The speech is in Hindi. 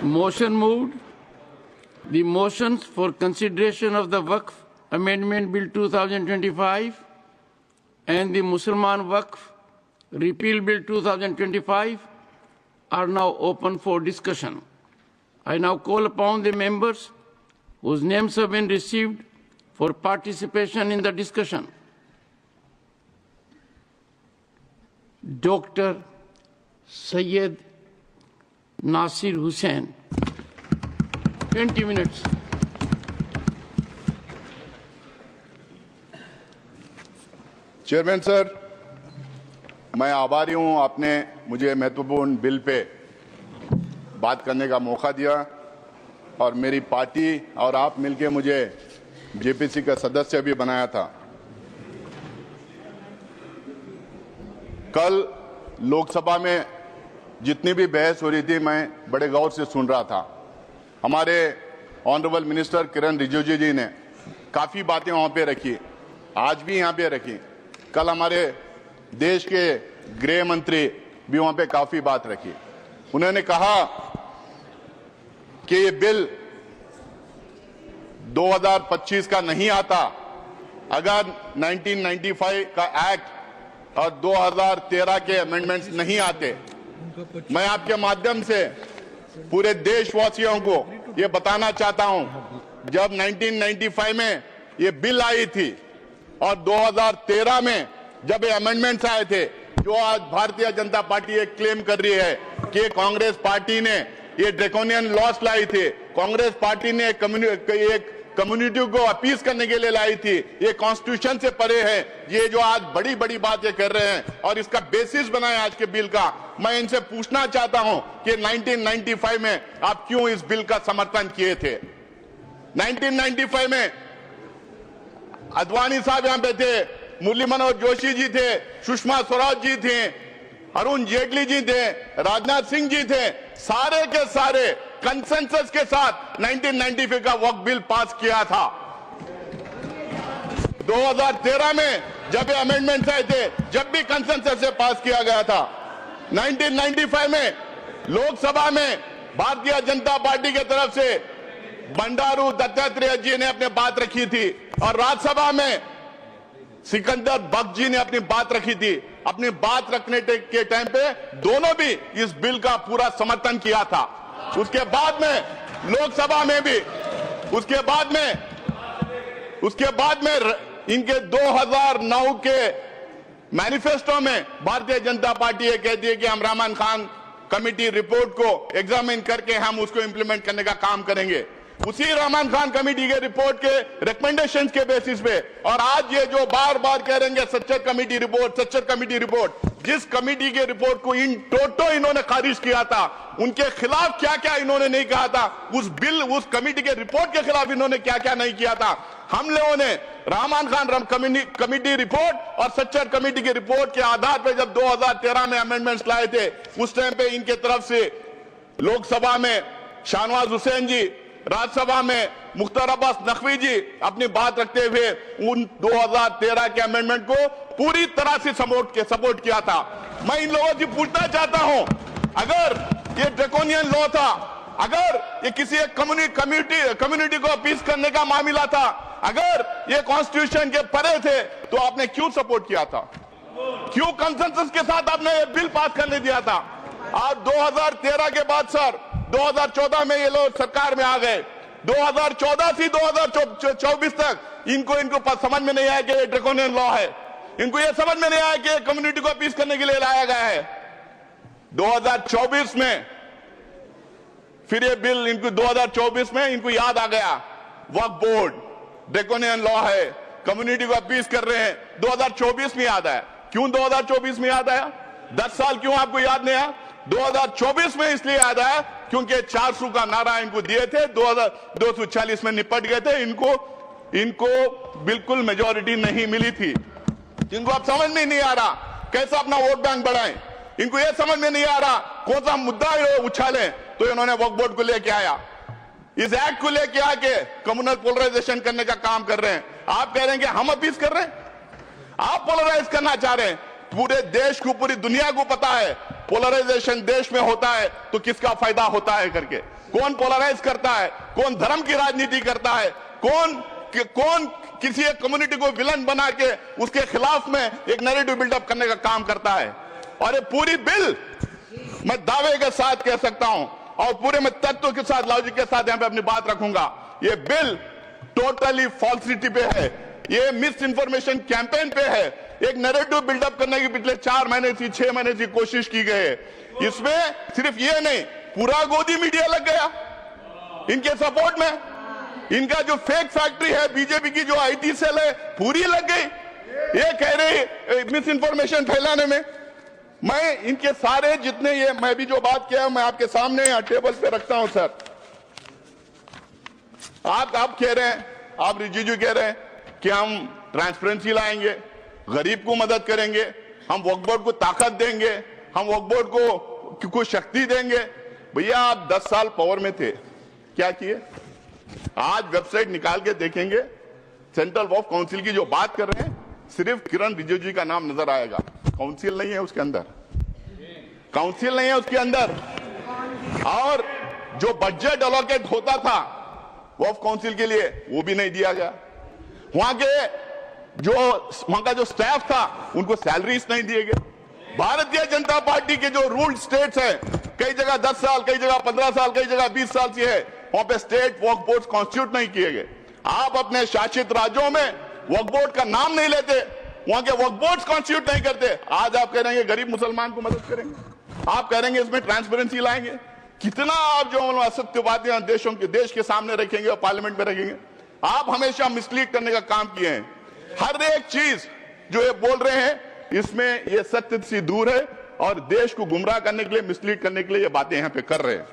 Motion moved. The motions for consideration of the Waqf Amendment Bill 2025 and the Mussalman Waqf Repeal Bill 2025 are now open for discussion. I now call upon the members whose names have been received for participation in the discussion. Dr. Syed Nasir Hussain. 20 minutes. Chairman sir, मैं आभारी हूं आपने मुझे महत्वपूर्ण बिल पे बात करने का मौका दिया और मेरी पार्टी और आप मिलके मुझे जेपीसी का सदस्य भी बनाया था। कल लोकसभा में जितनी भी बहस हो रही थी मैं बड़े गौर से सुन रहा था। हमारे ऑनरेबल मिनिस्टर किरण रिजिजू जी ने काफी बातें वहां पे रखी, आज भी यहां पे रखी। कल हमारे देश के गृह मंत्री भी वहां पे काफी बात रखी। उन्होंने कहा कि ये बिल 2025 का नहीं आता अगर 1995 का एक्ट और 2013 के अमेंडमेंट्स नहीं आते। मैं आपके माध्यम से पूरे देशवासियों को ये बताना चाहता हूं, जब 1995 में ये बिल आई थी और 2013 में जब ये अमेंडमेंट्स आए थे, जो आज भारतीय जनता पार्टी ये क्लेम कर रही है कि कांग्रेस पार्टी ने ये ड्रैकोनियन लॉस लाई थी, कांग्रेस पार्टी ने एक कम्युनिटी को अपीज करने के लिए लाई थी, ये कॉन्स्टिट्यूशन से परे है। ये जो आज बड़ी बड़ी बातें कर रहे हैं और इसका बेसिस बनाए आज के बिल का, मैं इनसे पूछना चाहता हूं कि 1995 में आप क्यों इस बिल का समर्थन किए थे। 1995 में अद्वानी साहब यहां पे थे, मुरली मनोहर जोशी जी थे, सुषमा स्वराज जी थे, अरुण जेटली जी थे, राजनाथ सिंह जी थे, सारे के सारे कंसेंसस के साथ 1995 का वक्फ बिल पास किया था। 2013 में जब ये अमेंडमेंट्स आए थे, जब भी कंसेंसस से पास किया गया था। 1995 में लोकसभा में भारतीय जनता पार्टी की तरफ से बंडारू दत्तात्रेय जी ने अपनी बात रखी थी और राज्यसभा में सिकंदर बख्श जी ने अपनी बात रखी थी। अपनी बात रखने के टाइम पे दोनों भी इस बिल का पूरा समर्थन किया था। उसके बाद में लोकसभा में भी उसके बाद में इनके 2009 के मैनिफेस्टो में भारतीय जनता पार्टी ये कहती है कि हम रहमान खान कमेटी रिपोर्ट को एग्जामिन करके हम उसको इंप्लीमेंट करने का काम करेंगे। उसी रहमान खान कमेटी के रिपोर्ट के रिकमेंडेशन के बेसिस पे और आज ये जो बार बार कह रहे हैं सच्चर कमेटी रिपोर्ट, जिस कमेटी के रिपोर्ट को इन टोटो इन्होंने खारिज किया था, उनके खिलाफ क्या क्या इन्होंने नहीं कहा था, उस कमेटी के रिपोर्ट के खिलाफ इन्होंने क्या क्या नहीं किया था। हम लोगों ने रहमान खान कमेटी रिपोर्ट और सच्चर कमेटी के रिपोर्ट के आधार पर जब 2013 में अमेंडमेंट्स लाए थे, उस टाइम पे इनके तरफ से लोकसभा में शाहनवाज हुसैन जी, राज्यसभा में मुख्तार अब्बास नकवी जी अपनी बात रखते हुए उन 2013 के अमेंडमेंट को पूरी तरह से सपोर्ट किया था। मैं इन लोगों से पूछना चाहता हूं, अगर ये ड्रैकोनियन लॉ था, अगर ये किसी एक कम्युनिटी को अपीज करने का मामला था, अगर ये कॉन्स्टिट्यूशन के परे थे, तो आपने क्यों सपोर्ट किया था? क्यों कंसेंसस के साथ आपने ये बिल पास करने दिया था? आप 2013 के बाद सर 2014 में ये लोग सरकार में आ गए। 2014 से 2024 तक इनको समझ में नहीं आया कि ये ड्रैकोनियन लॉ है। इनको ये समझ में नहीं आया कि कम्युनिटी को अपीज करने के लिए लाया गया है। 2024 में फिर ये बिल इनको 2024 में इनको याद आ गया, वक्फ बोर्ड ड्रैकोनियन लॉ है, कम्युनिटी को अपीज कर रहे हैं। 2024 में याद आया। क्यों 2024 में याद आया? 10 साल क्यों आपको याद नहीं आया? 2024 में इसलिए याद आया क्योंकि 400 का नारा इनको दिए थे, 240 में निपट गए थे। इनको बिल्कुल मेजॉरिटी नहीं मिली थी। इनको अब समझ में नहीं आ रहा कैसे अपना वोट बैंक बढ़ाएं। इनको यह समझ में नहीं आ रहा कौन सा मुद्दा उछालें, तो इन्होंने वक्फ बोर्ड को लेके आया, इस एक्ट को लेके आके कम्युनल पोलराइजेशन करने का काम कर रहे हैं। आप कह रहे हैं कि हम अपीज कर रहे हैं, आप पोलराइज करना चाह रहे हैं। पूरे देश को, पूरी दुनिया को पता है पोलराइजेशन देश में होता है तो किसका फायदा होता है करके, कौन पोलराइज करता है, कौन धर्म की राजनीति करता है, कौन किसी एक कम्युनिटी को विलन बना के उसके खिलाफ में एक नैरेटिव बिल्डअप करने का काम करता है। और ये पूरी बिल मैं दावे के साथ कह सकता हूं और पूरे में तत्व के साथ, लॉजिक के साथ यहां पे अपनी बात रखूंगा, ये बिल टोटली फॉल्सिटी पे है, ये मिस इन्फॉर्मेशन कैंपेन पे है, एक नैरेटिव बिल्डअप करने की पिछले 4 महीने से 6 महीने से कोशिश की गई है। इसमें सिर्फ ये नहीं, पूरा गोदी मीडिया लग गया इनके सपोर्ट में, इनका जो फेक फैक्ट्री है बीजेपी की, जो आईटी सेल है, पूरी लग गई ये कह रहे मिस इन्फॉर्मेशन फैलाने में। मैं इनके सारे जितने ये मैं भी जो बात किया मैं आपके सामने यहाँ टेबल पे रखता हूं सर। आप कह रहे हैं, आप रिजिजू कह रहे हैं कि हम ट्रांसपेरेंसी लाएंगे, गरीब को मदद करेंगे, हम वक्फ बोर्ड को ताकत देंगे, हम वक्फ बोर्ड को शक्ति देंगे। भैया आप 10 साल पावर में थे, क्या किए? आज वेबसाइट निकाल के देखेंगे, सेंट्रल वक्फ काउंसिल की जो बात कर रहे हैं सिर्फ किरण रिजिजू जी का नाम नजर आएगा, काउंसिल नहीं है उसके अंदर, काउंसिल नहीं है उसके अंदर। और जो बजट एलोकेट होता था वक्फ काउंसिल के लिए वो भी नहीं दिया गया, वहां का जो स्टाफ था उनको सैलरीज नहीं दिए गए। भारतीय जनता पार्टी के जो रूल्ड स्टेट्स हैं, कई जगह 10 साल, कई जगह 15 साल, कई जगह 20 साल से है, वहां पे स्टेट वक्फ बोर्ड कॉन्स्टिट्यूट नहीं किए गए। आप अपने शासित राज्यों में वक्फ बोर्ड का नाम नहीं लेते, वहां के वक्फ बोर्ड कॉन्स्टिट्यूट नहीं करते। आज आप कह रहे हैं गरीब मुसलमान को मदद करेंगे, आप कह रहे हैं इसमें ट्रांसपेरेंसी लाएंगे। कितना आप जो असत्य बातें देश के सामने रखेंगे और पार्लियामेंट में रखेंगे। आप हमेशा मिसलीड करने का काम किए हैं। हर एक चीज जो ये बोल रहे हैं इसमें ये सत्य से दूर है और देश को गुमराह करने के लिए, मिसलीड करने के लिए ये बातें यहां पे कर रहे हैं।